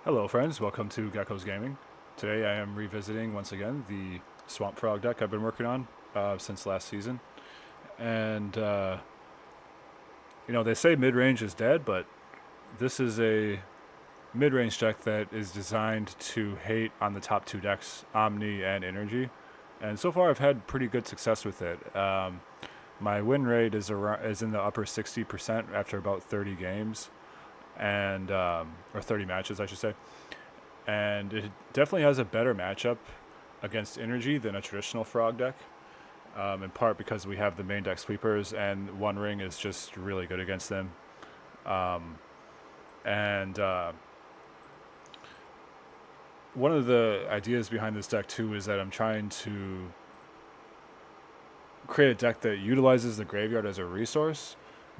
Hello, friends. Welcome to Gecko's Gaming. Today I am revisiting once again the Swamp Frog deck I've been working on since last season. And, they say mid-range is dead, but this is a mid-range deck that is designed to hate on the top two decks, Omni and Energy. And so far I've had pretty good success with it. My win rate is in the upper 60% after about 30 games, and or 30 matches, I should say. And it definitely has a better matchup against Energy than a traditional Frog deck. In part because we have the main deck sweepers, and One Ring is just really good against them. Um, and One of the ideas behind this deck too is that I'm trying to create a deck that utilizes the graveyard as a resource,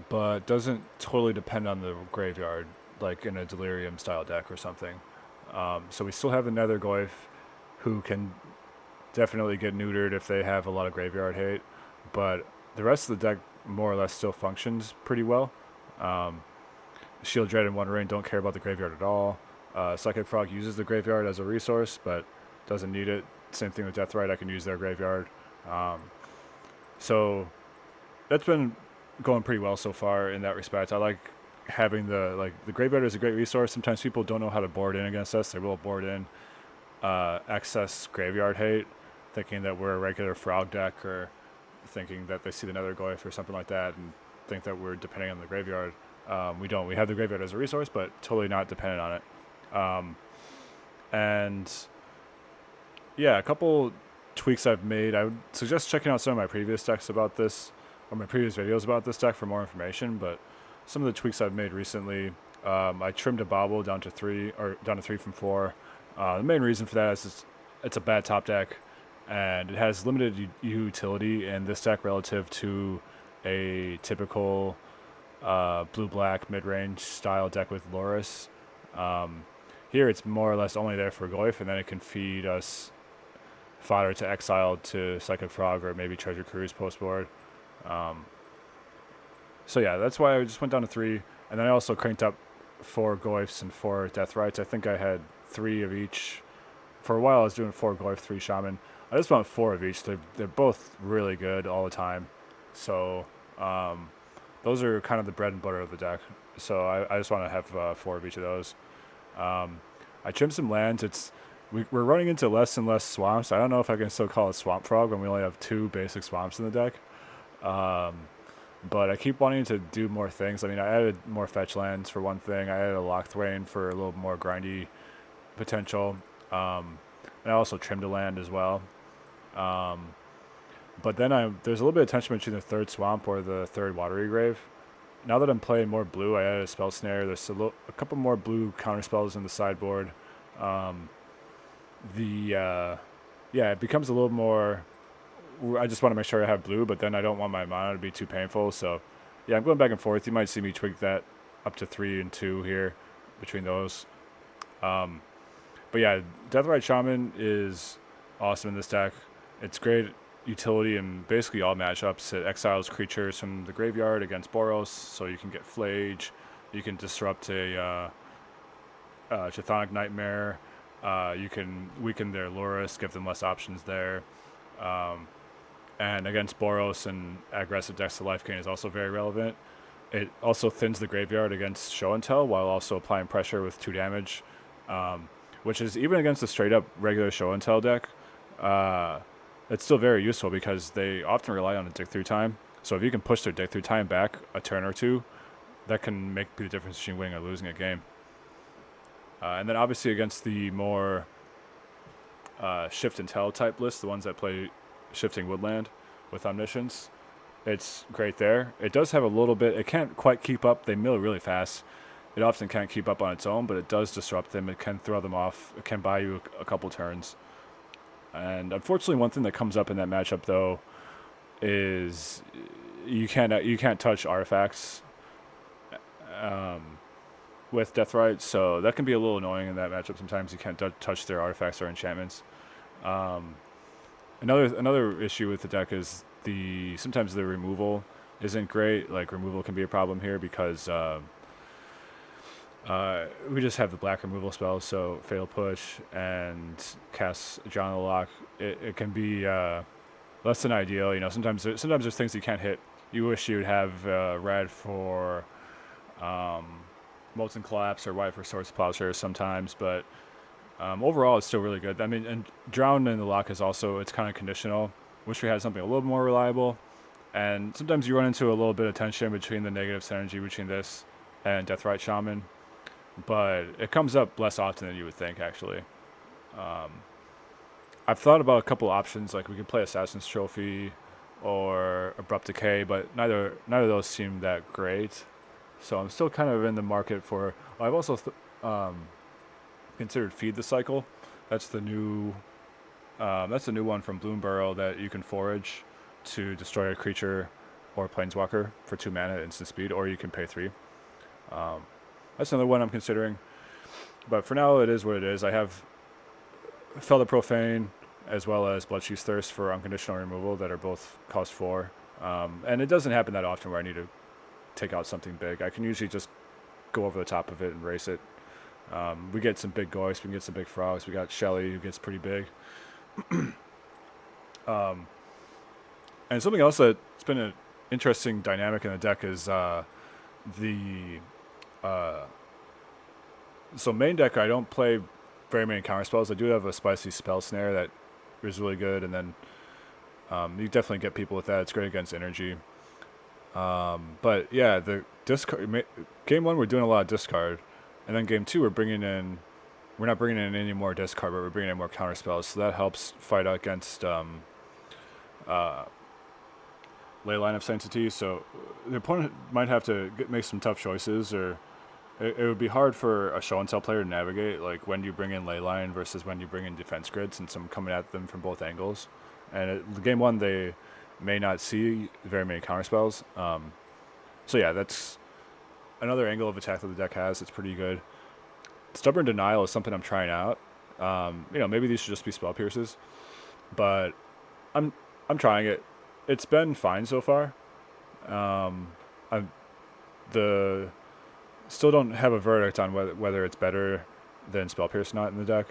but doesn't totally depend on the graveyard, like in a Delirium style deck or something. So we still have the Nether Goyf, who can definitely get neutered if they have a lot of graveyard hate, but the rest of the deck more or less still functions pretty well. Um, Shield Dread and One Ring don't care about the graveyard at all. Psychic Frog uses the graveyard as a resource, but doesn't need it. Same thing with Deathrite, I can use their graveyard. Um, so that's been going pretty well so far in that respect. I like having the graveyard is a great resource. Sometimes people don't know how to board in against us. They will board in excess graveyard hate, thinking that we're a regular frog deck, or thinking that they see the Nether Goyf or something like that and think that we're depending on the graveyard. We don't. We have the graveyard as a resource, but totally not dependent on it. And yeah, a couple tweaks I've made. I would suggest checking out some of my previous decks about this, or my previous videos about this deck for more information. But some of the tweaks I've made recently, I trimmed a bobble down to three from four. The main reason for that is it's a bad top deck, and it has limited utility in this deck relative to a typical blue-black mid-range style deck with Loris. Um, Here it's more or less only there for Goyf, and then it can feed us fodder to exile to Psychic Frog or maybe Treasure Cruise post board. Um, so yeah, that's why I just went down to three, and then I also cranked up four Goyfs and four Deathrights. I think I had three of each. For a while I was doing four Goyf, three Shaman. I just want four of each. They're both really good all the time. So those are kind of the bread and butter of the deck. So I just want to have four of each of those. Um, I trimmed some lands. We're running into less and less swamps. I don't know if I can still call it Swamp Frog when we only have two basic swamps in the deck. Um, but I keep wanting to do more things. I mean, I added more fetch lands for one thing. I added a Lochthwain for a little more grindy potential. And I also trimmed a land as well. Um, but then there's a little bit of tension between the third swamp or the third watery grave. Now that I'm playing more blue, I added a spell snare. There's a couple more blue counter spells in the sideboard. Um, the Yeah, it becomes a little more. I just want to make sure I have blue, but then I don't want my mana to be too painful. So yeah, I'm going back and forth. You might see me tweak that up to 3 and 2 here between those. Um, but yeah, Deathrite Shaman is awesome in this deck. It's great utility in basically all matchups. It exiles creatures from the graveyard against Boros, so you can get Flage. You can disrupt a Chthonic Nightmare. You can weaken their Loris, give them less options there. Um, and against Boros and aggressive decks, the Life Gain is also very relevant. It also thins the graveyard against Show and Tell while also applying pressure with 2 damage, which is even against a straight up regular Show and Tell deck. It's still very useful because they often rely on a dig through time. So if you can push their dig through time back a turn or two, that can make the difference between winning or losing a game. And then obviously against the more shift and tell type lists, the ones that play shifting woodland with omniscience, it's great there. It does have a little bit, it can't quite keep up. They mill really fast. It often can't keep up on its own, but it does disrupt them. It can throw them off. It can buy you a couple turns. And unfortunately, one thing that comes up in that matchup though is you can't touch artifacts with Deathrite, so that can be a little annoying in that matchup. Sometimes you can't touch their artifacts or enchantments. Um, another issue with the deck is sometimes the removal isn't great. Like removal can be a problem here because We just have the black removal spells, so Fatal Push and cast John the Lock. It can be less than ideal. You know, sometimes there's things you can't hit. You wish you'd have red for Molten Collapse or white for Swords of Plowshare sometimes, but overall it's still really good. I mean, and Drown in the Lock is also, it's kind of conditional. Wish we had something a little more reliable. And sometimes you run into a little bit of tension between the negative synergy between this and Deathrite Shaman, but it comes up less often than you would think, actually. I've thought about a couple options, like we could play Assassin's Trophy or Abrupt Decay, but neither of those seem that great. So I'm still kind of in the market for. I've also considered Feed the Cycle. That's the new. That's the new one from Bloomburrow that you can forage to destroy a creature or planeswalker for 2 mana at instant speed, or you can pay 3. That's another one I'm considering. But for now, it is what it is. I have Felder Profane as well as Bloodchief's Thirst for unconditional removal that are both cost 4. And it doesn't happen that often where I need to take out something big. I can usually just go over the top of it and race it. We get some big Goyfs, we can get some big Frogs. We got Shelly who gets pretty big. And something else that's been an interesting dynamic in the deck is so main deck I don't play very many counter spells. I do have a spicy spell snare that is really good, and then you definitely get people with that. It's great against energy. But yeah, the discard game 1 we're doing a lot of discard, and then game 2 we're not bringing in any more discard, but we're bringing in more counter spells. So that helps fight against Leyline of Sanctity. So the opponent might have to make some tough choices, or it would be hard for a show and tell player to navigate, like when you bring in Leyline versus when you bring in Defense Grid, since I'm coming at them from both angles. And game 1 they may not see very many counter spells. So yeah, that's another angle of attack that the deck has. It's pretty good. Stubborn Denial is something I'm trying out. Maybe these should just be spell pierces, but I'm trying it. It's been fine so far. I still don't have a verdict on whether it's better than spell pierce or not in the deck.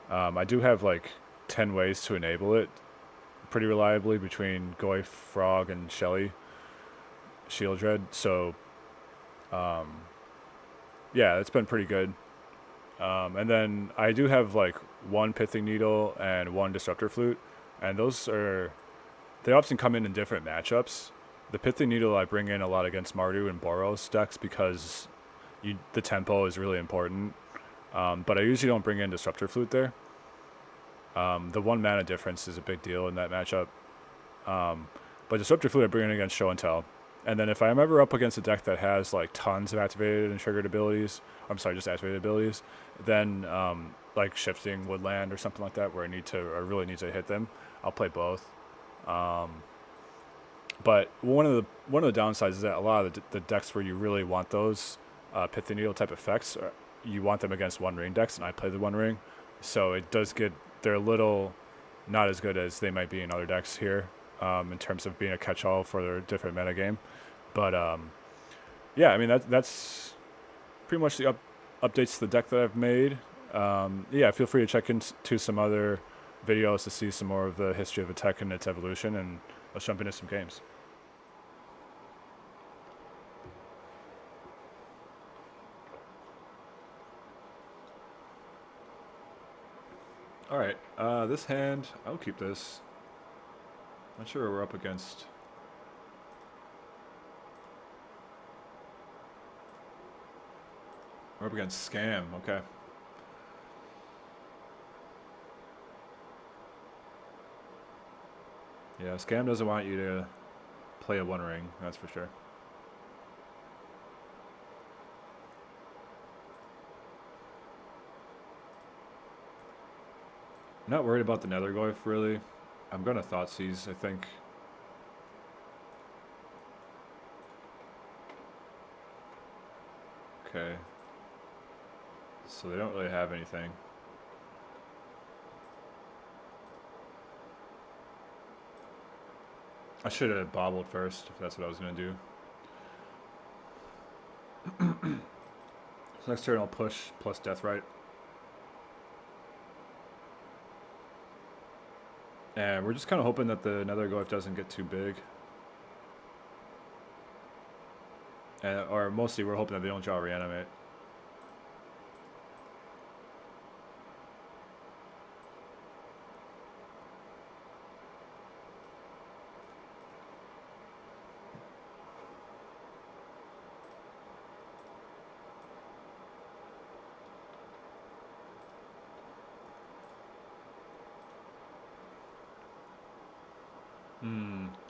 I do have like 10 ways to enable it pretty reliably between Goyf, Frog, and Shelly Shield Dread. So yeah, it's been pretty good. And then I do have like 1 Pithing Needle and 1 Disruptor Flute, and they often come in different matchups. The Pithing Needle I bring in a lot against Mardu and Boros decks because the tempo is really important. But I usually don't bring in Disruptor Flute there. The 1 mana difference is a big deal in that matchup. But Disruptor Flute I bring in against Show and Tell. And then if I'm ever up against a deck that has like tons of activated and triggered abilities, just activated abilities, then like Shifting Woodland or something like that where I really need to hit them, I'll play both. But one of the downsides is that a lot of the decks where you really want those Pithing Needle type effects, you want them against One Ring decks, and I play the One Ring, so they're a little not as good as they might be in other decks here in terms of being a catch-all for their different metagame. But yeah, I mean that's pretty much the updates to the deck that I've made. Yeah, feel free to check into some other videos to see some more of the history of the tech and its evolution, and let's jump into some games. All right, this hand, I'll keep this. Not sure what we're up against. We're up against Scam, okay. Yeah, Scam doesn't want you to play a One Ring, that's for sure. I'm not worried about the Nethergoyf, really. I'm going to Thoughtseize, I think. Okay. So they don't really have anything. I should have bobbled first, if that's what I was going to do. Next turn I'll push plus Deathrite. And we're just kind of hoping that the Nether Glyph doesn't get too big. Or mostly we're hoping that they don't draw Reanimate.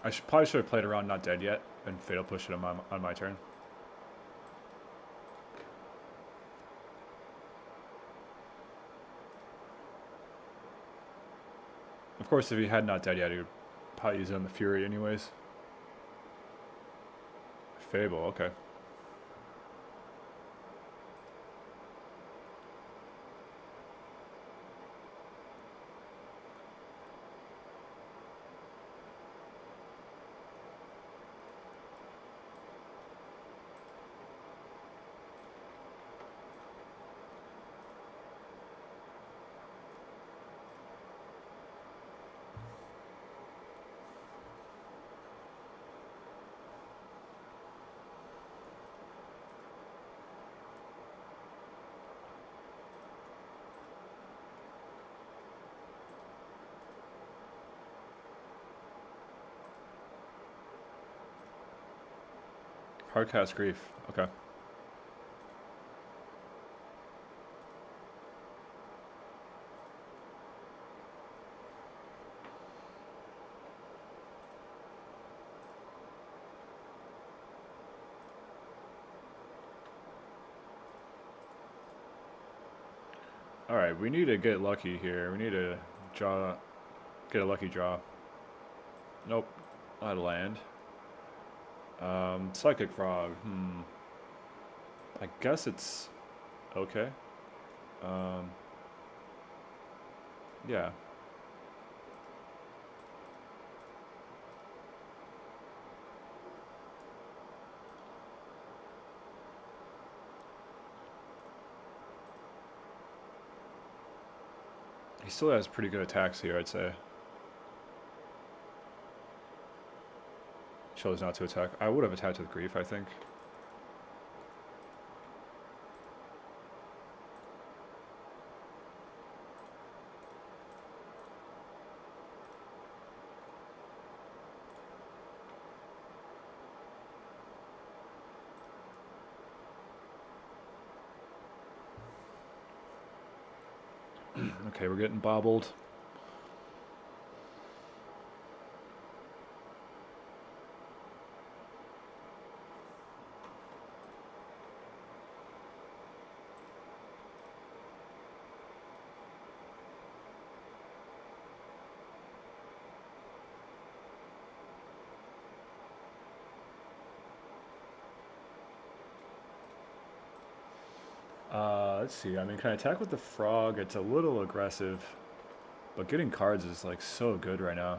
I probably should have played around Not Dead Yet and Fatal Push it on my turn. Of course, if he had Not Dead Yet, he would probably use it on the Fury anyways. Fable, okay. Hardcast Grief, okay. Alright, we need to get lucky here. We need to get a lucky draw. Nope, not a land. Psychic Frog, I guess it's okay. Yeah. He still has pretty good attacks here, I'd say. Chose not to attack. I would have attacked with Grief, I think. Okay, we're getting bobbled. Let's see. I mean, can I attack with the frog? It's a little aggressive, but getting cards is like so good right now.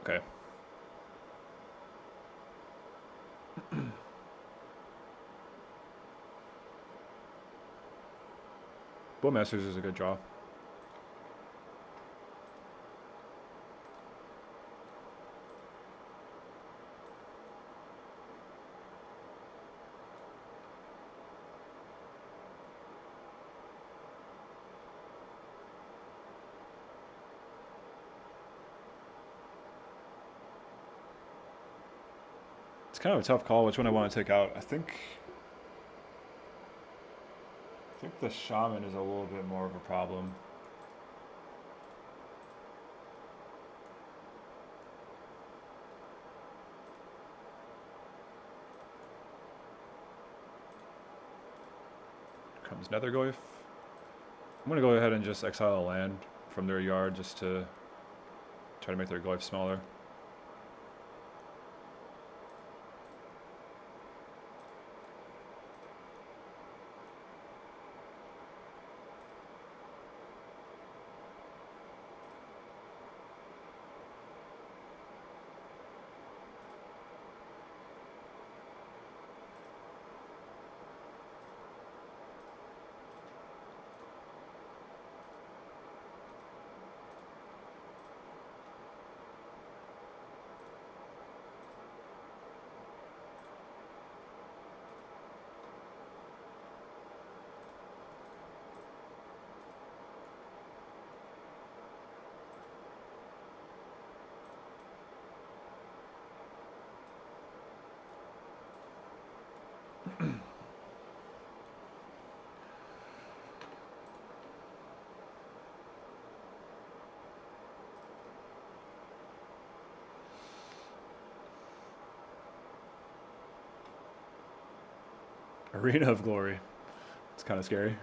Okay. Bowmasters is a good draw. It's kind of a tough call which one I want to take out. I think the shaman is a little bit more of a problem. Comes Nethergoyf. I'm gonna go ahead and just exile a land from their yard just to try to make their Goyf smaller. Arena of Glory. It's kind of scary.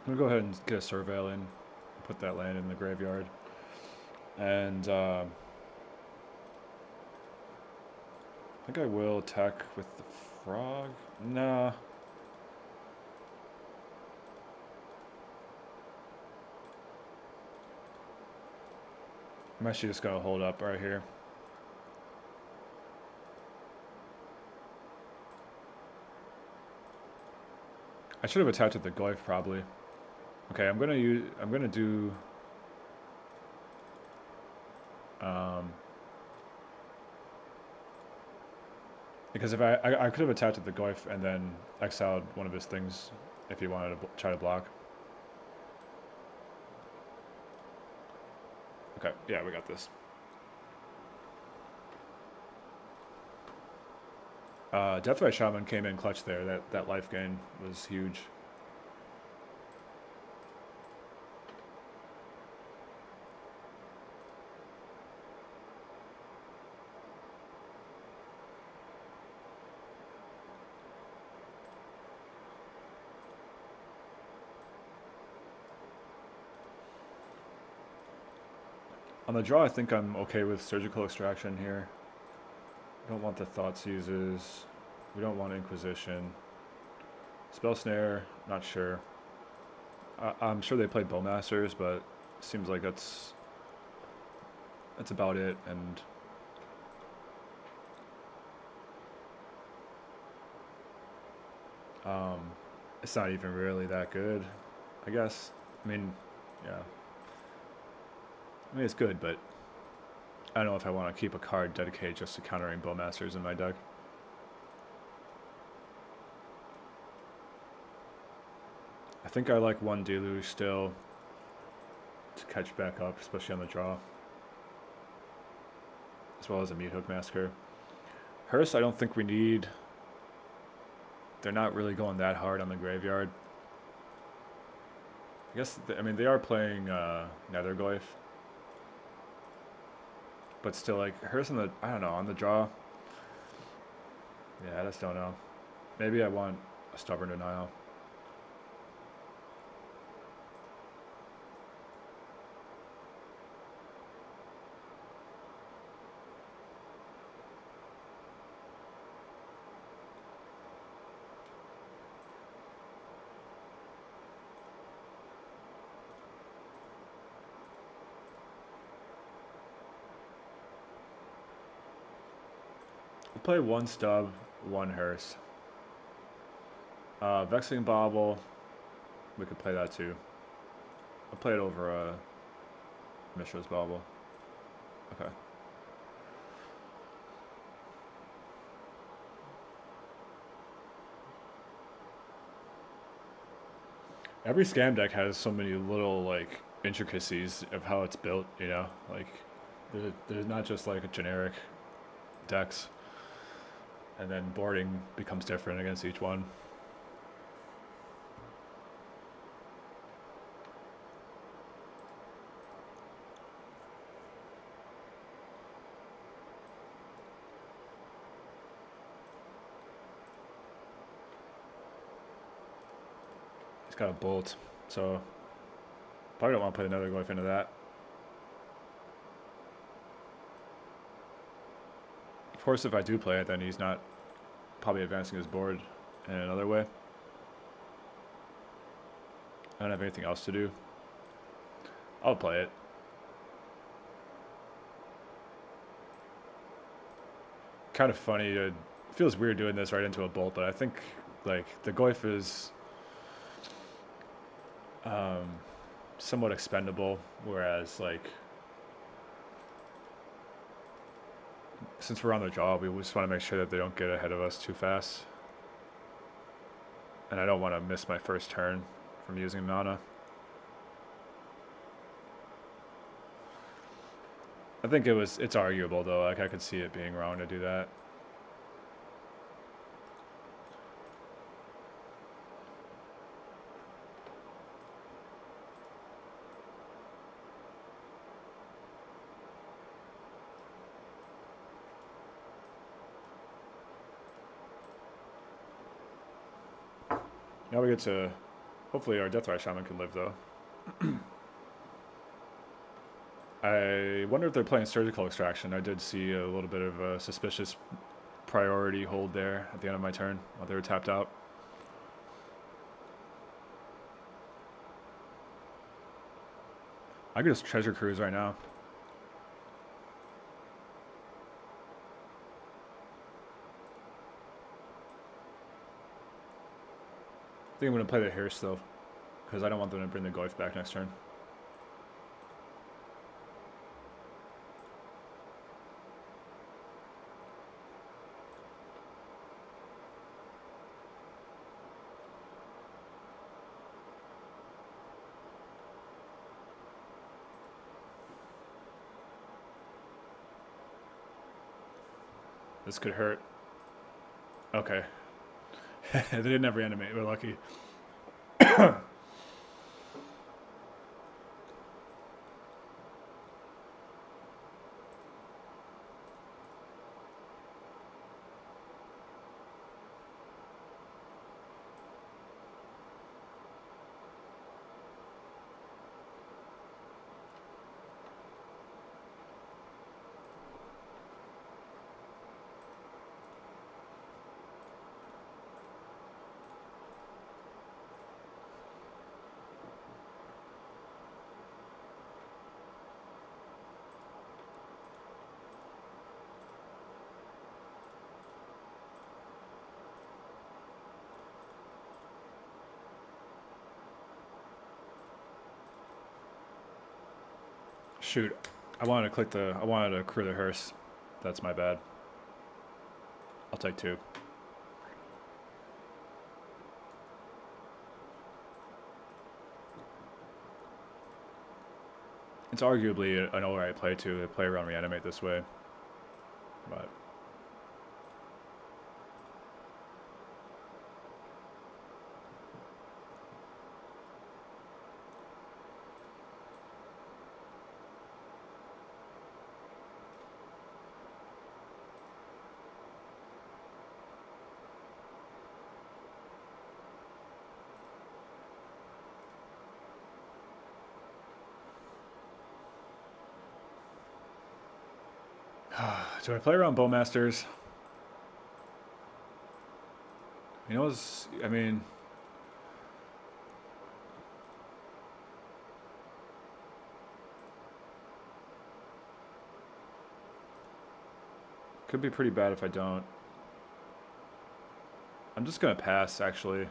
I'm gonna go ahead and get a Surveil in, put that land in the graveyard, and I think I will attack with the frog. Nah. I'm actually just gonna hold up right here. I should have attacked with the Goyf probably. Okay, I'm gonna do because if I could have attacked with the Goyf and then exiled one of his things if he wanted to try to block. Okay, yeah, we got this. Deathray Shaman came in clutch there. That life gain was huge. On the draw, I think I'm okay with Surgical Extraction here. We don't want the Thought Seizes. We don't want Inquisition. Spell Snare, not sure. I'm sure they played Bowmasters, but seems like that's about it. And it's not even really that good, I guess. I mean, yeah. I mean, it's good, but I don't know if I want to keep a card dedicated just to countering Bowmasters in my deck. I think I like one Deluge still to catch back up, especially on the draw. As well as a Meathook Massacre. Hearse, I don't think we need. They're not really going that hard on the graveyard. I guess, I mean, they are playing Nethergoyf. But still, like, Hearse on the, I don't know, on the draw. Yeah, I just don't know. Maybe I want a Stubborn Denial. We'll play one Stub, one Hearse. Vexing Bauble, we could play that too. I'll play it over Mishra's bobble. Okay. Every scam deck has so many little like intricacies of how it's built, you know? Like there's not just like a generic decks, and then boarding becomes different against each one. He's got a bolt, so probably don't want to put another Goif into that. Of course, if I do play it, then he's not probably advancing his board in another way. I don't have anything else to do. I'll play it. Kind of funny. It feels weird doing this right into a bolt, but I think like the Goif is somewhat expendable, whereas like since we're on the job, we just want to make sure that they don't get ahead of us too fast. And I don't want to miss my first turn from using mana. I think it's arguable though, like I could see it being wrong to do that. Now we get to, hopefully our Deathrise Shaman can live though. I wonder if they're playing Surgical Extraction. I did see a little bit of a suspicious priority hold there at the end of my turn while they were tapped out. I could just Treasure Cruise right now. I think I'm going to play the Hearse though, because I don't want them to bring the Goif back next turn. This could hurt. Okay. They didn't ever animate. We're lucky. Shoot, I wanted to crew the Hearse. That's my bad. I'll take 2. It's arguably an alright play too. To play around Reanimate this way, but do I play around Bowmasters? You know, I mean, could be pretty bad if I don't. I'm just gonna pass, actually.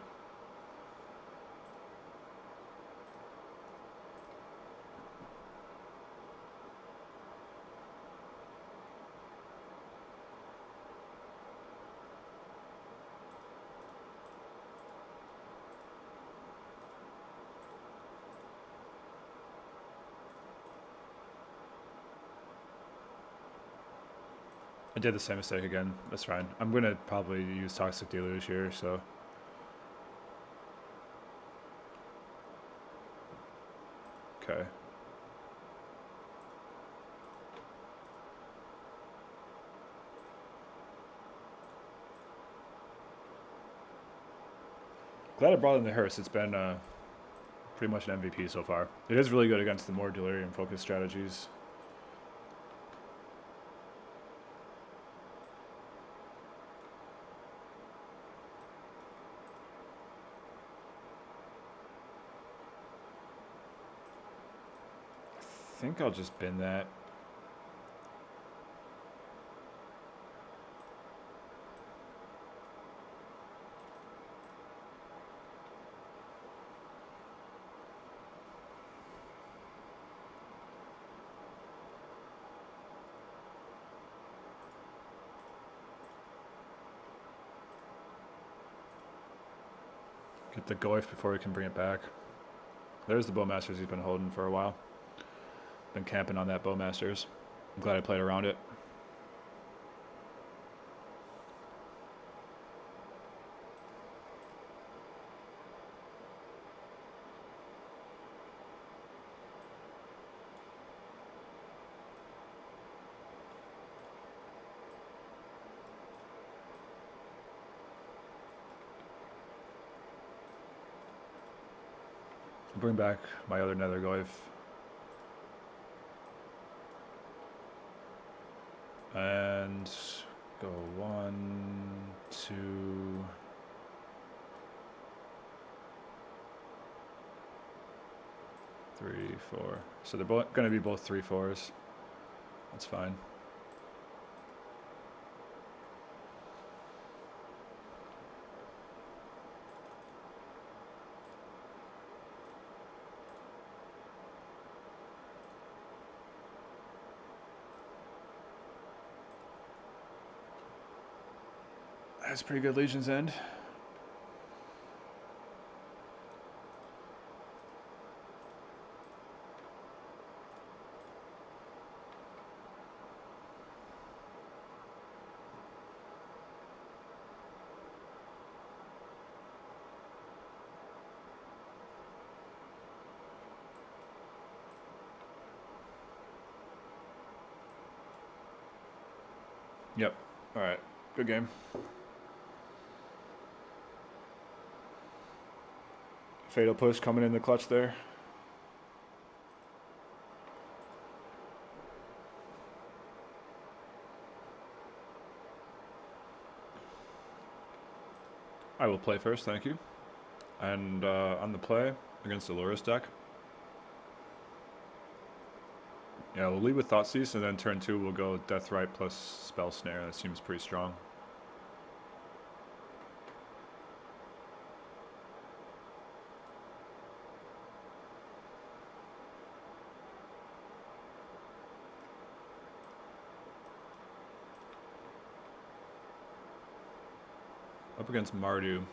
I did the same mistake again. That's fine. I'm going to probably use Toxic Deluge here, so... Okay. Glad I brought in the Hearse. It's been pretty much an MVP so far. It is really good against the more delirium-focused strategies. I think I'll just bin that. Get the Goif before we can bring it back. There's the Bowmasters he's been holding for a while. Been camping on that Bowmasters. I'm glad I played around it. Bring back my other Nether Goif. And go 1, 2... 3, 4. So they're both going to be both 3/4s. That's fine. That's pretty good Legion's End. Yep. All right. Good game. Fatal push coming in the clutch there. I will play first, thank you. And on the play against the Loris deck. Yeah, we'll lead with Thoughtseize, and then turn 2 we'll go Deathrite plus Spell Snare. That seems pretty strong. Up against Mardu.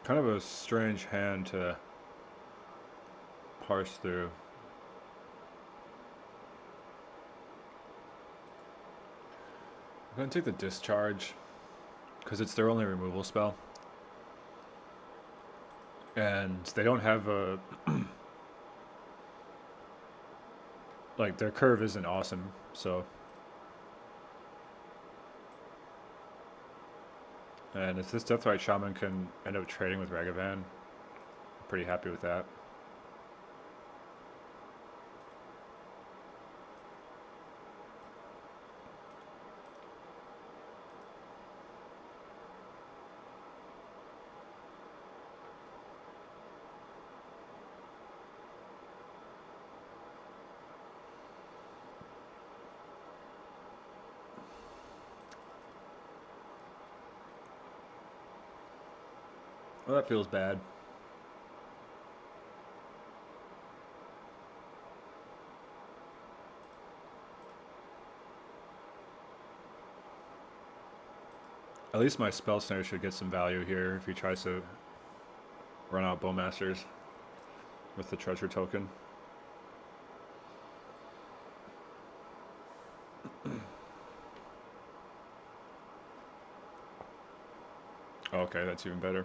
Kind of a strange hand to parse through. I'm going to take the Discharge, because it's their only removal spell. And they don't have a... like, their curve isn't awesome, so... And if this Deathrite Shaman can end up trading with Ragavan, I'm pretty happy with that. Well, that feels bad. At least my spell snare should get some value here if he tries to run out bowmasters with the treasure token. Okay, that's even better.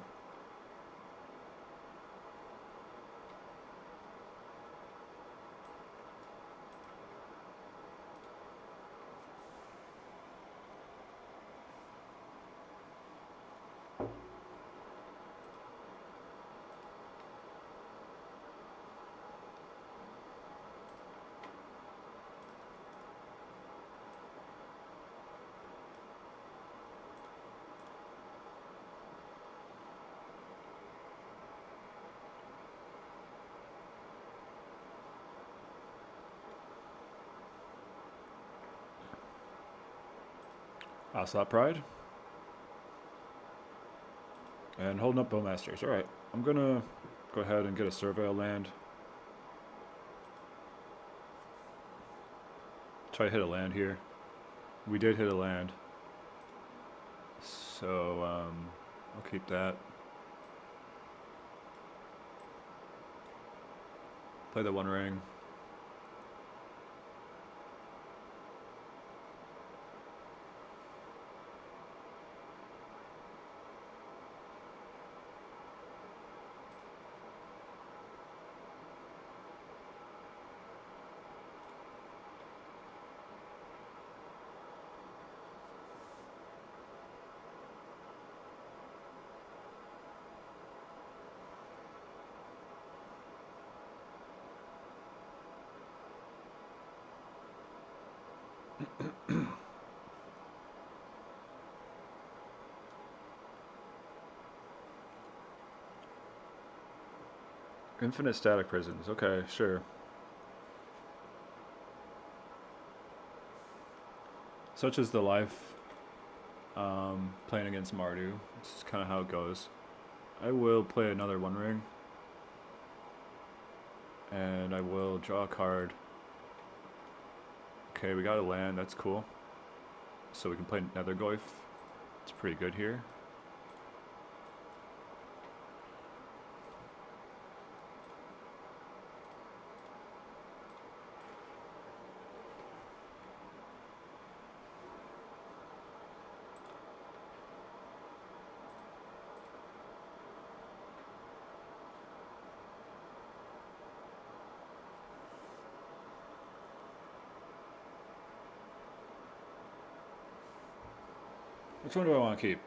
Ocelot Pride. And holding up bowmasters. Alright, I'm gonna go ahead and get a surveil land. Try to hit a land here. We did hit a land. So, I'll keep that. Play the one ring. Infinite static prisons. Okay, sure. Such is the life playing against Mardu. This is kind of how it goes. I will play another one ring. And I will draw a card. Okay, we got a land. That's cool. So we can play Nethergoyf. It's pretty good here. Which one do I want to keep?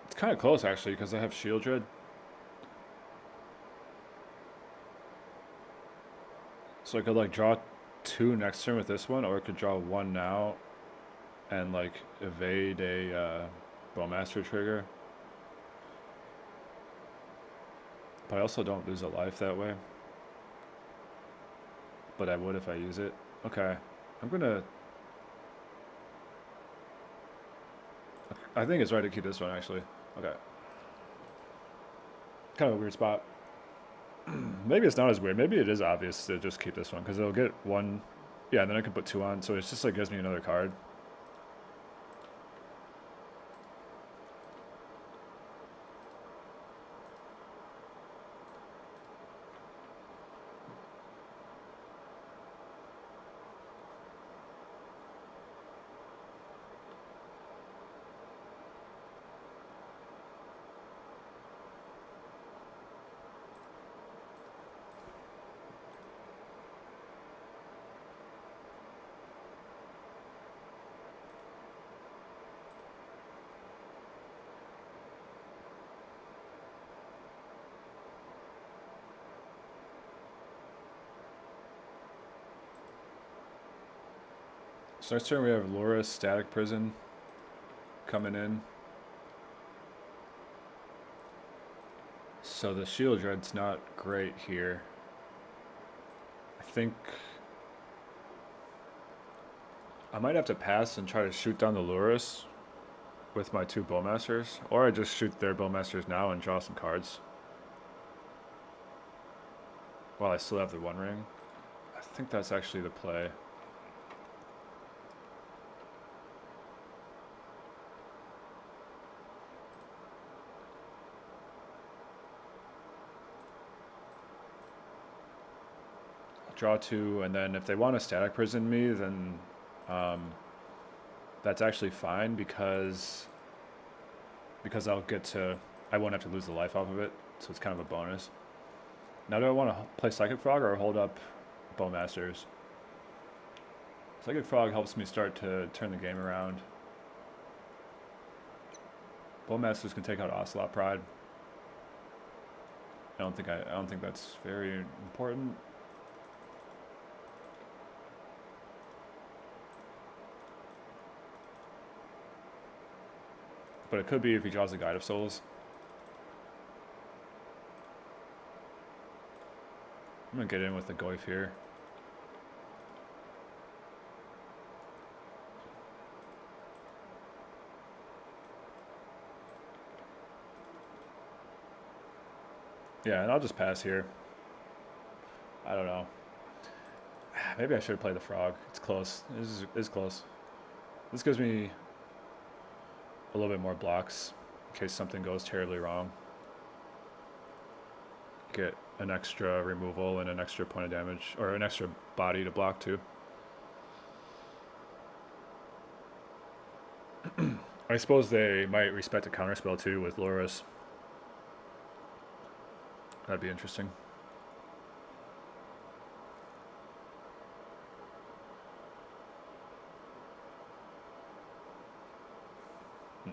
It's kind of close actually because I have Shield Dread. So I could like draw 2 next turn with this one, or I could draw 1 now and like evade a Bowmaster trigger. But I also don't lose a life that way. But I would if I use it. Okay. I'm gonna... I think it's right to keep this one, actually. Okay. Kind of a weird spot. Maybe it's not as weird. Maybe it is obvious to just keep this one, because it'll get 1... Yeah, and then I can put 2 on, so it's just like gives me another card. So next turn we have Laura's Static Prison coming in. So the Shield Dread's not great here. I think I might have to pass and try to shoot down the Luris with my 2 Bowmasters, or I just shoot their Bowmasters now and draw some cards while I still have the one ring. think that's actually the play. Draw 2, and then if they want to static prison me, then that's actually fine because I won't have to lose the life off of it, so it's kind of a bonus. Now, do I want to play Psychic Frog or hold up Bowmasters? Psychic Frog helps me start to turn the game around. Bowmasters can take out Ocelot Pride. I don't think that's very important. But it could be if he draws the Guide of Souls. I'm gonna get in with the Goyf here. Yeah, and I'll just pass here. I don't know. Maybe I should play the Frog. It's close. It's close. This gives me a little bit more blocks in case something goes terribly wrong. Get an extra removal and an extra point of damage, or an extra body to block too. I suppose they might respect a counterspell too with Loris. That'd be interesting.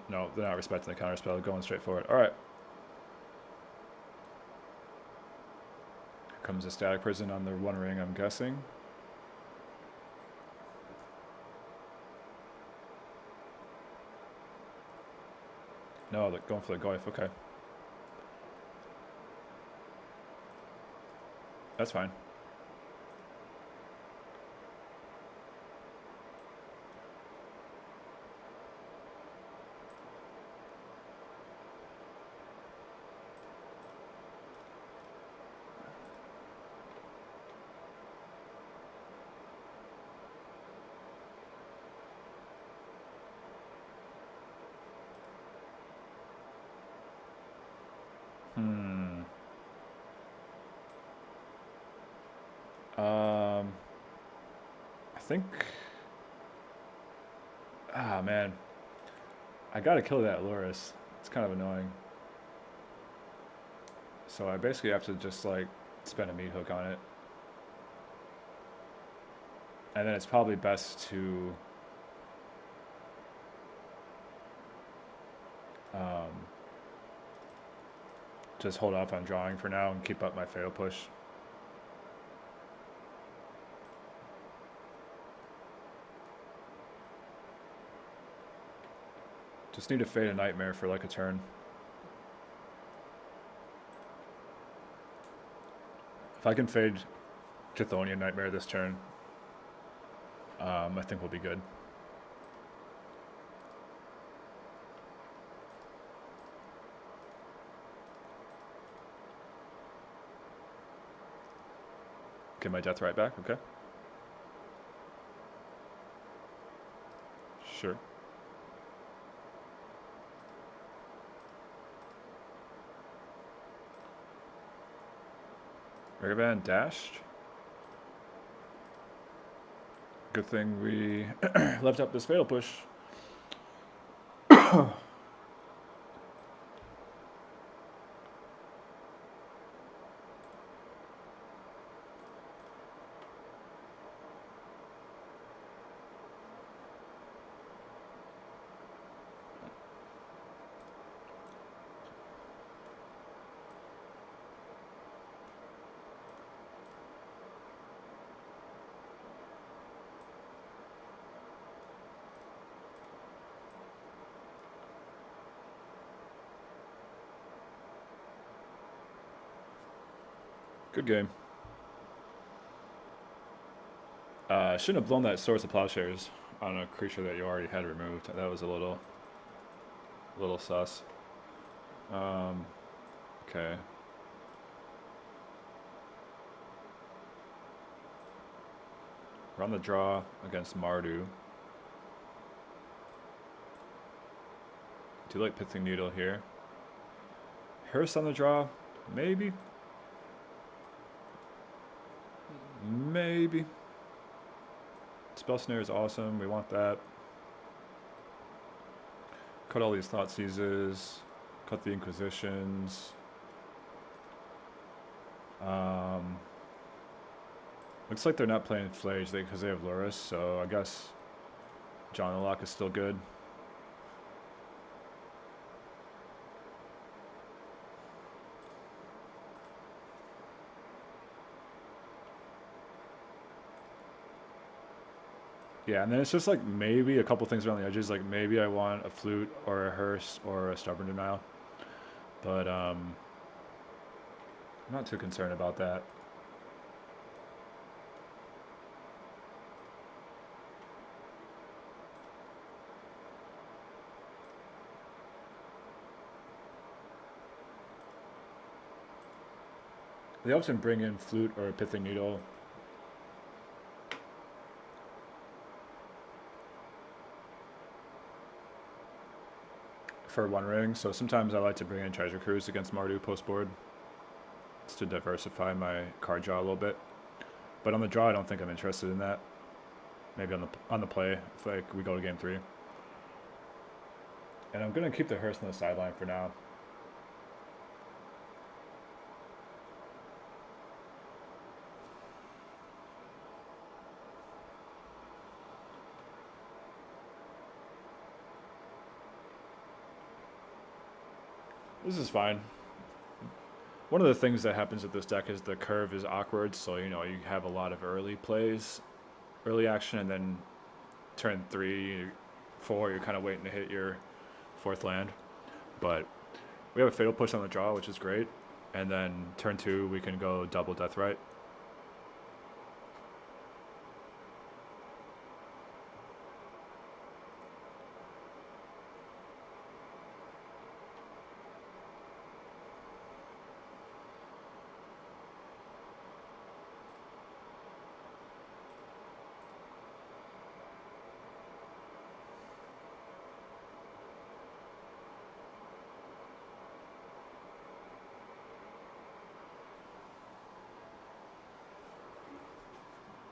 No, they're not respecting the counterspell. They're going straight for it. All right. Here comes a static prison on the One Ring, I'm guessing. No, they're going for the Goyf. Okay. That's fine. I think... Ah, man. I gotta kill that Loris. It's kind of annoying. So I basically have to just, like, spend a meat hook on it. And then it's probably best to... just hold off on drawing for now and keep up my fail push. Just need to fade a Nightmare for like a turn. If I can fade Chthonian Nightmare this turn, I think we'll be good. Get my death right back, okay? Sure. Ragavan dashed. Good thing we left up this fatal push. Good game. Shouldn't have blown that Source of Plowshares on a creature that you already had removed. That was a little sus. Okay. We're on the draw against Mardu. Do like Pithing Needle here. Hearse on the draw, maybe. Maybe. Spell Snare is awesome, we want that. Cut all these Thought Seizes. Cut the Inquisitions. Looks like they're not playing Flage because they have Luris, so I guess John the Lock is still good. Yeah, and then it's just like maybe a couple things around the edges, like maybe I want a Flute or a Hearse or a Stubborn Denial. But I'm not too concerned about that. They often bring in Flute or a Pithing Needle. For One Ring, so sometimes I like to bring in Treasure Cruise against Mardu post board. It's to diversify my card draw a little bit. But on the draw, I don't think I'm interested in that. Maybe on the play, if like we go to game 3. And I'm gonna keep the Hearse on the sideline for now. This is fine. One of the things that happens with this deck is the curve is awkward, so you know you have a lot of early plays, early action, and then turn 3, 4, you're kind of waiting to hit your 4th land. But we have a Fatal Push on the draw, which is great, and then turn 2 we can go double Deathrite.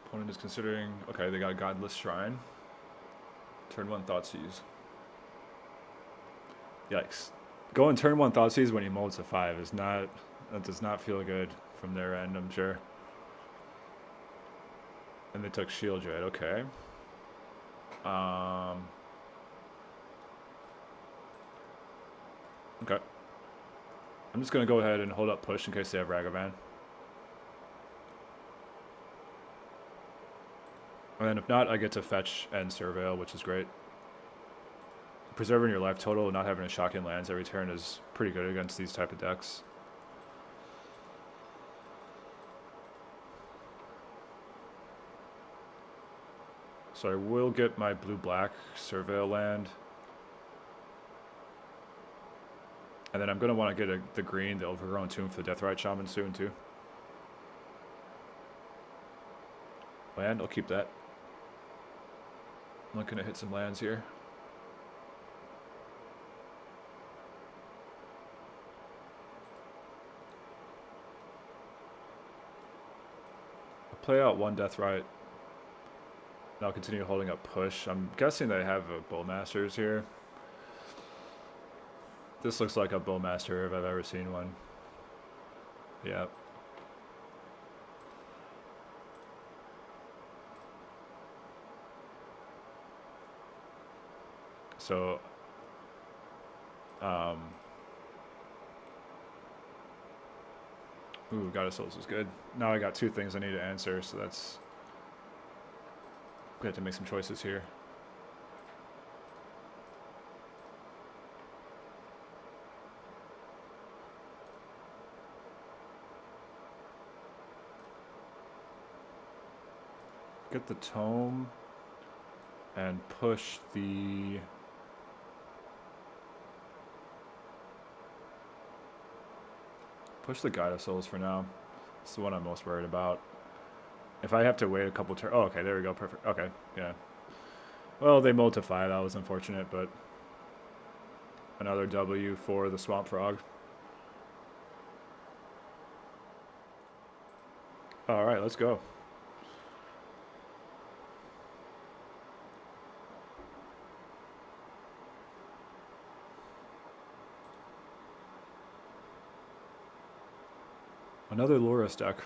Opponent is considering, okay, they got a Godless Shrine. Turn 1 Thoughtseize. Yikes. Going turn 1 Thoughtseize when he molds a 5 is not, that does not feel good from their end, I'm sure. And they took Shield Dread, okay. Okay. I'm just gonna go ahead and hold up push in case they have Ragavan. And then if not, I get to fetch and Surveil, which is great. Preserving your life total and not having a shocking lands every turn is pretty good against these type of decks. So I will get my blue-black Surveil land. And then I'm going to want to get the green, the Overgrown Tomb for the Deathrite Shaman soon too. Land, I'll keep that. I'm looking to hit some lands here. I'll play out 1 Deathrite. And I'll continue holding up push. I'm guessing they have a Bowmasters here. This looks like a Bowmaster if I've ever seen one. Yeah. So, ooh, Goddess Souls is good. Now I got 2 things I need to answer, so that's... we have to make some choices here. Get the Tome and push the... push the Guide of Souls for now. It's the one I'm most worried about. If I have to wait a couple turns... Oh, okay, there we go, perfect. Okay, yeah. Well, they multiply, that was unfortunate, but... Another W for the Swamp Frog. Alright, let's go. Another Loris deck.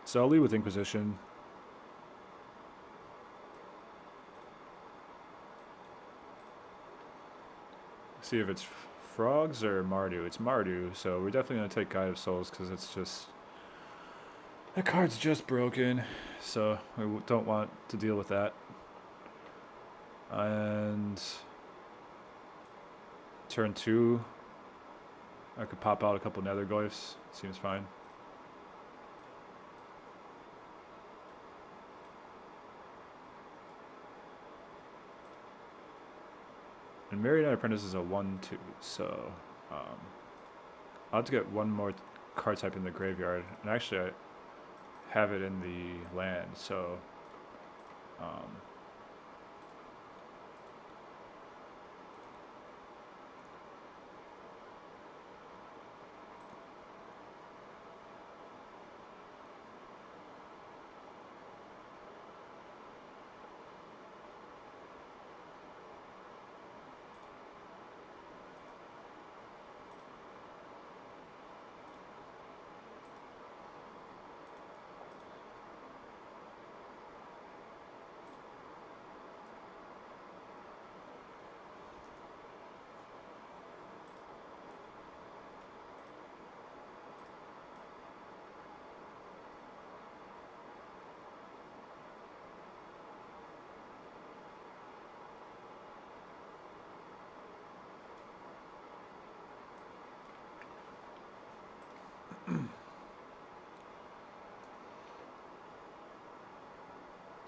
So I'll lead with Inquisition. See if it's Frogs or Mardu. It's Mardu, so we're definitely going to take Guide of Souls because it's just... That card's just broken, so we don't want to deal with that. And... Turn 2, I could pop out a couple Nether Glyphs. Seems fine. And Marionette Apprentice is a 1/2, so I'll have to get one more card type in the graveyard. And actually, I have it in the land, so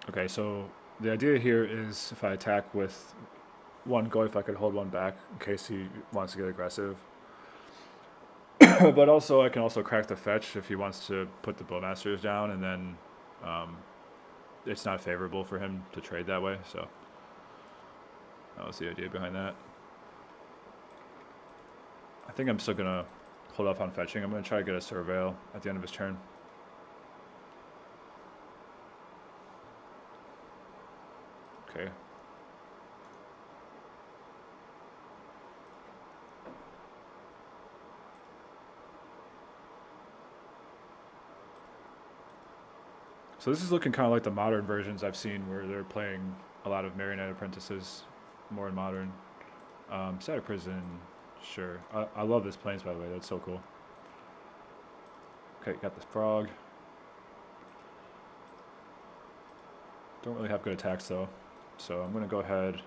okay, so the idea here is if I attack with one Glyph, I could hold one back in case he wants to get aggressive. But also, I can also crack the fetch if he wants to put the Bowmasters down, and then it's not favorable for him to trade that way, so that was the idea behind that. I think I'm still going to hold off on fetching. I'm going to try to get a Surveil at the end of his turn. Okay. So this is looking kind of like the modern versions I've seen where they're playing a lot of Marionette Apprentices, more in modern. Static Prison, sure. I love this Plains, by the way. That's so cool. Okay, got the Frog. Don't really have good attacks, though. So I'm going to go ahead.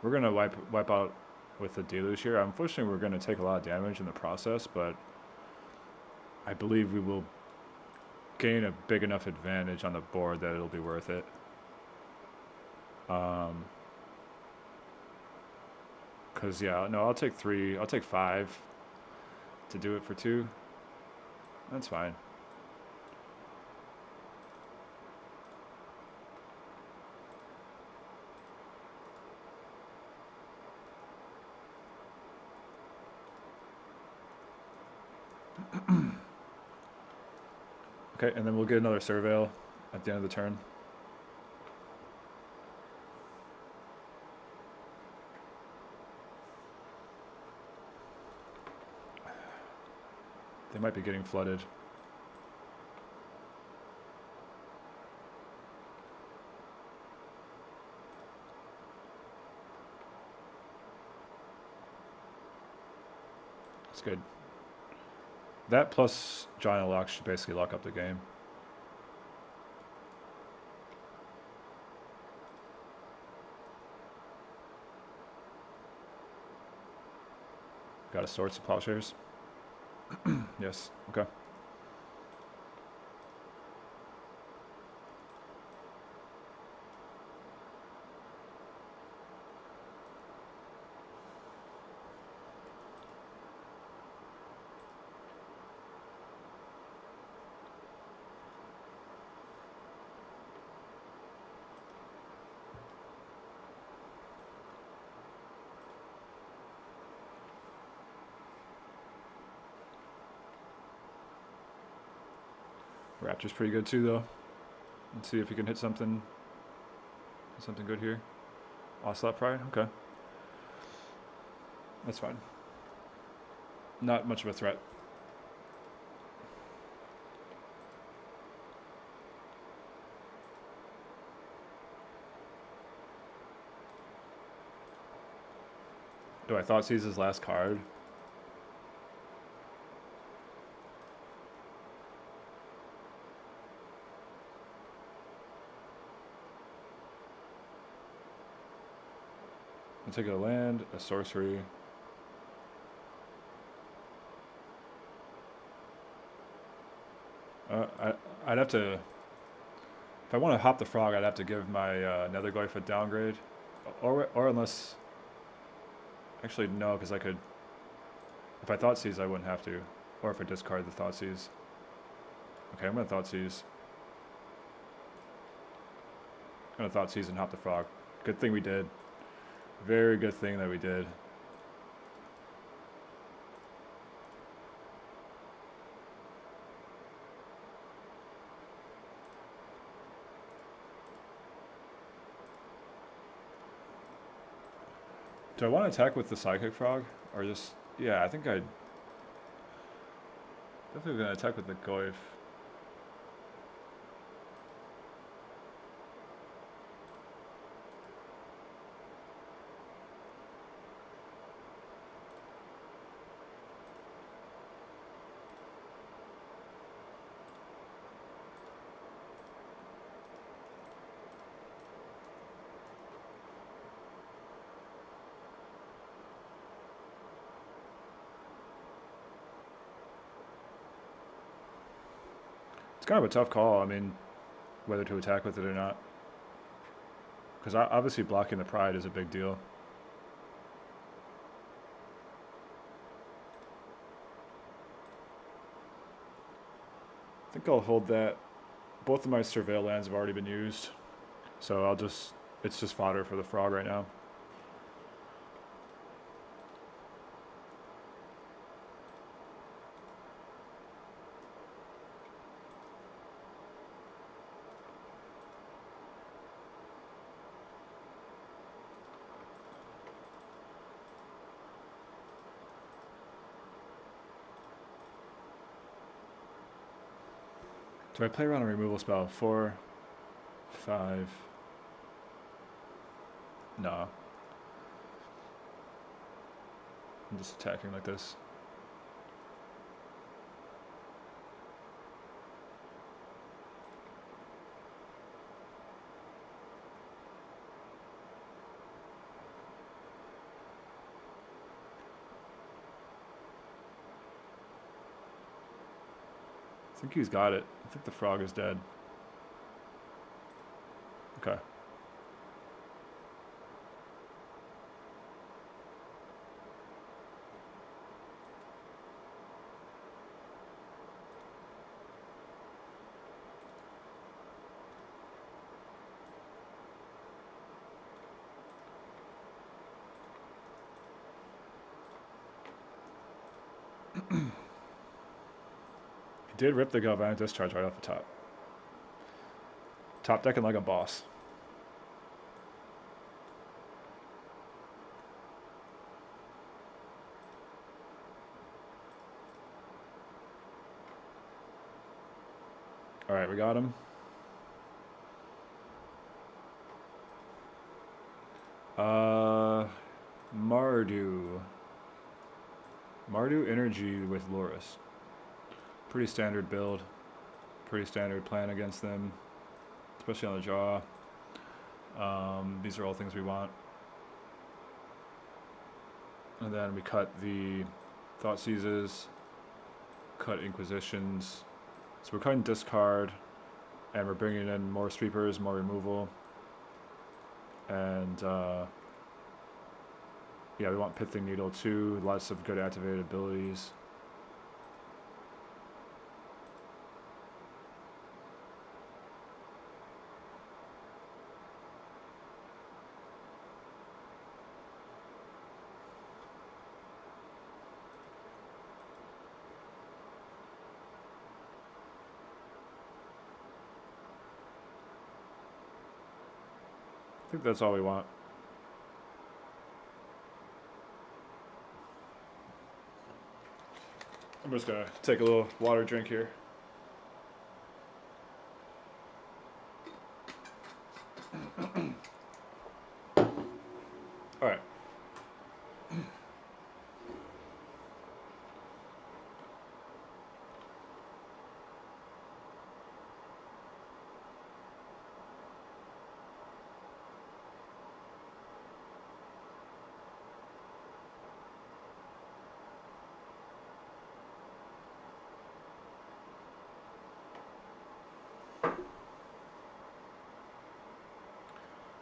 We're going to wipe out with the Deluge here. Unfortunately, we're going to take a lot of damage in the process, but I believe we will gain a big enough advantage on the board that it'll be worth it. Because, yeah, no, I'll take 3. I'll take 5 to do it for 2. That's fine. Okay, and then we'll get another Surveil at the end of the turn. They might be getting flooded. That's good. That plus Giant Lock should basically lock up the game. Got a Swords to Plowshares? Yes, okay. Raptor's pretty good too, though. Let's see if we can hit something good here. Ocelot Pride? Okay. That's fine. Not much of a threat. Do I thought seize his last card? I'll take a land, a sorcery. I'd have to, if I want to hop the frog, I'd have to give my Netherglyph a downgrade, or unless, actually no, because I could, if I thought seize, I wouldn't have to, or if I discard the thought seize. Okay, I'm gonna thought seize. I'm gonna thought seize and hop the frog. Good thing we did. Very good thing that we did. Do I want to attack with the Psychic Frog? Or just... Yeah, I think I'd... Definitely gonna attack with the Goyf. It's kind of a tough call, I mean, whether to attack with it or not. Because obviously blocking the Pride is a big deal. I think I'll hold that. Both of my Surveil lands have already been used. So I'll just... It's just fodder for the frog right now. Do I play around a removal spell? 4, 5. No. I'm just attacking like this. I think he's got it. I think the frog is dead. Okay. He did rip the Galvanic Discharge right off the top. Top decking like a boss. All right, we got him. Mardu Energy with Loris. Pretty standard build. Pretty standard plan against them, especially on the draw. These are all things we want. And then we cut the Thought Seizes, cut Inquisitions. So we're cutting discard, and we're bringing in more sweepers, more removal. And yeah, we want Pithing Needle too, lots of good activated abilities. I think that's all we want. I'm just gonna take a little water drink here. All right.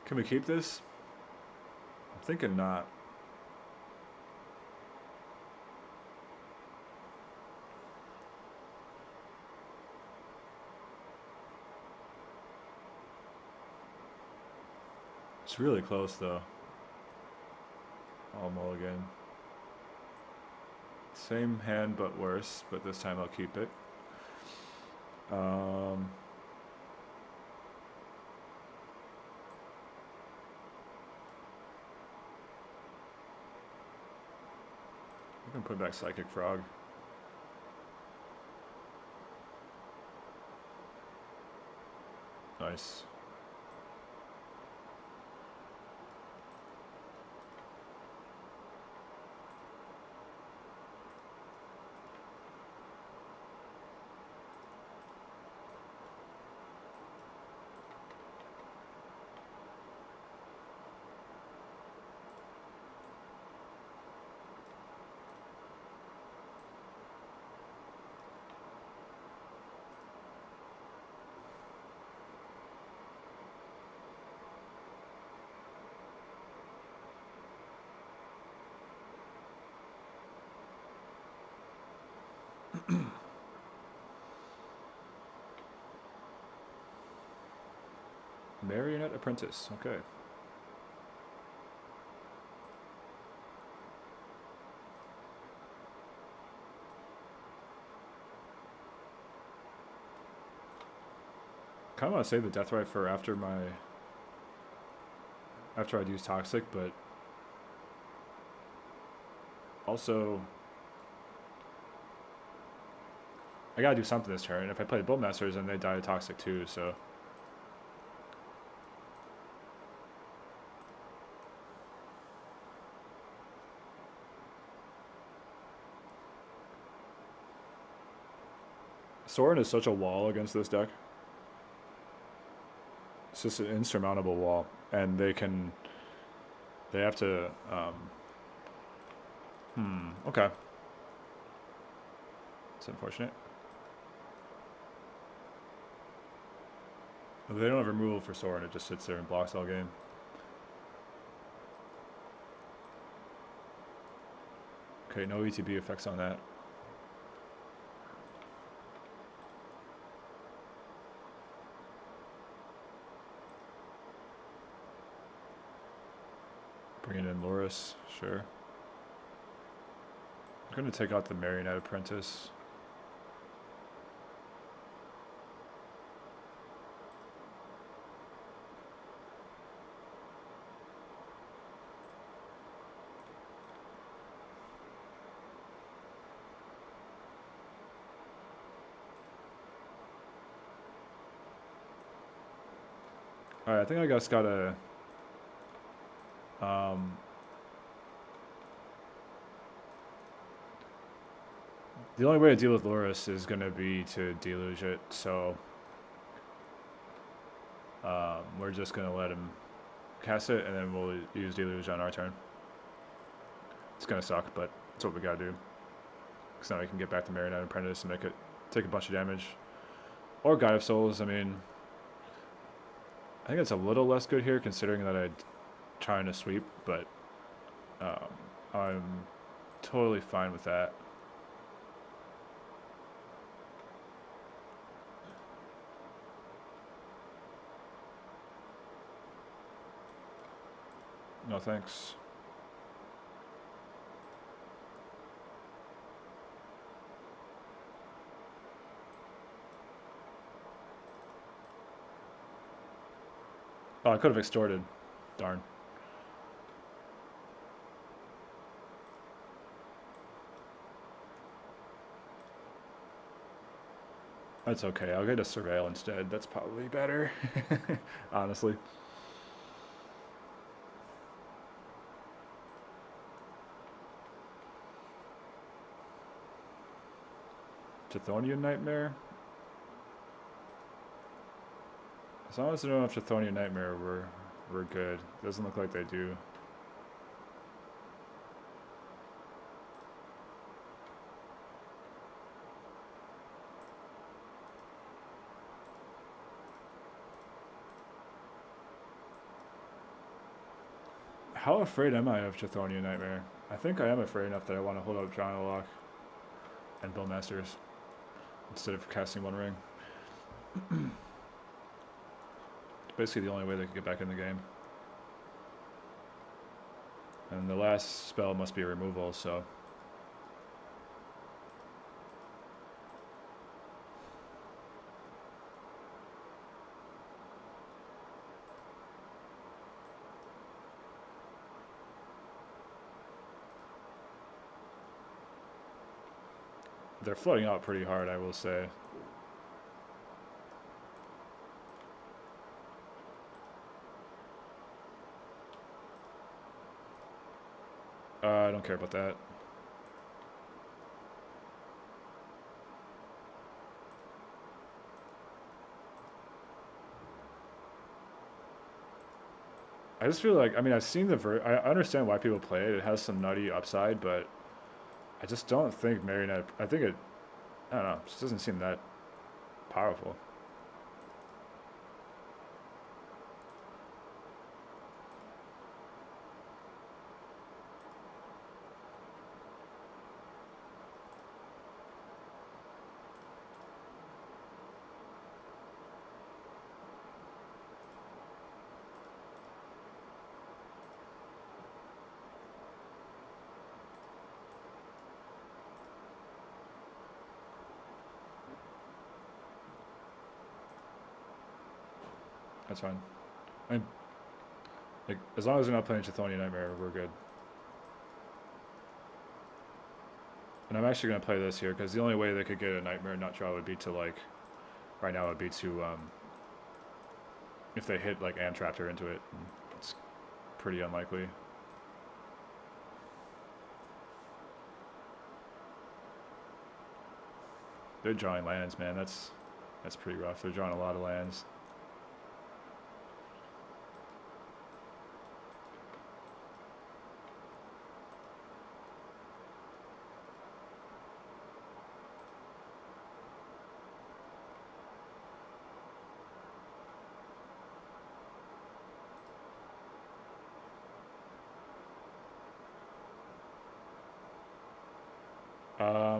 Can we keep this? I'm thinking not. It's really close though. All mulligan. Same hand but worse, but this time I'll keep it. We can put back Psychic Frog. Nice. Marionette Apprentice, okay. Kind of want to save the Death Right for after I'd use Toxic, but also I gotta do something this turn. If I play Bullmasters, then they die to Toxic too, so. Sorin is such a wall against this deck. It's just an insurmountable wall, and they have to, okay. It's unfortunate. If they don't have removal for Sorin, it just sits there and blocks all game. Okay, no ETB effects on that. Bringing in Loris, sure. I'm gonna take out the Marionette Apprentice. Alright, I think I just gotta the only way to deal with Loris is gonna be to deluge it, so we're just gonna let him cast it and then we'll use deluge on our turn. It's gonna suck, but that's what we gotta do. Because now we can get back to Marionette Apprentice and make it take a bunch of damage. Or Guide of Souls, I mean, I think it's a little less good here considering that I'm trying to sweep, but I'm totally fine with that. No thanks. Oh, I could have extorted. Darn. That's okay. I'll get a surveil instead. That's probably better. Honestly. Chthonian Nightmare? As long as they don't have Chthonian Nightmare, we're good. Doesn't look like they do. How afraid am I of Chthonian Nightmare? I think I am afraid enough that I want to hold up John Lock and Bowmasters instead of casting One Ring. It's basically the only way they could get back in the game. And the last spell must be removal, so... They're floating out pretty hard, I will say. I don't care about that. I just feel like, I mean, I've seen I understand why people play it. It has some nutty upside, but I just don't think Marionette, I don't know, it just doesn't seem that powerful. That's fine. I mean, like, as long as we're not playing Chthonian Nightmare, we're good. And I'm actually going to play this here, because the only way they could get a Nightmare Nut Draw would be to, like, right now would be to, if they hit, like, Antraptor into it. It's pretty unlikely. They're drawing lands, man. That's pretty rough. They're drawing a lot of lands.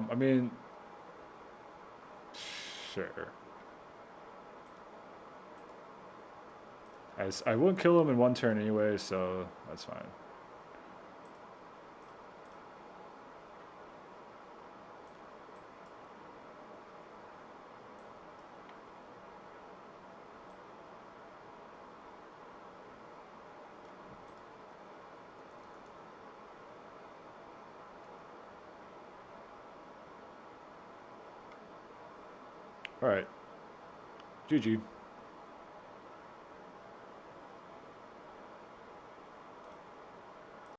I mean, sure. I wouldn't kill him in one turn anyway, so that's fine. All right. GG.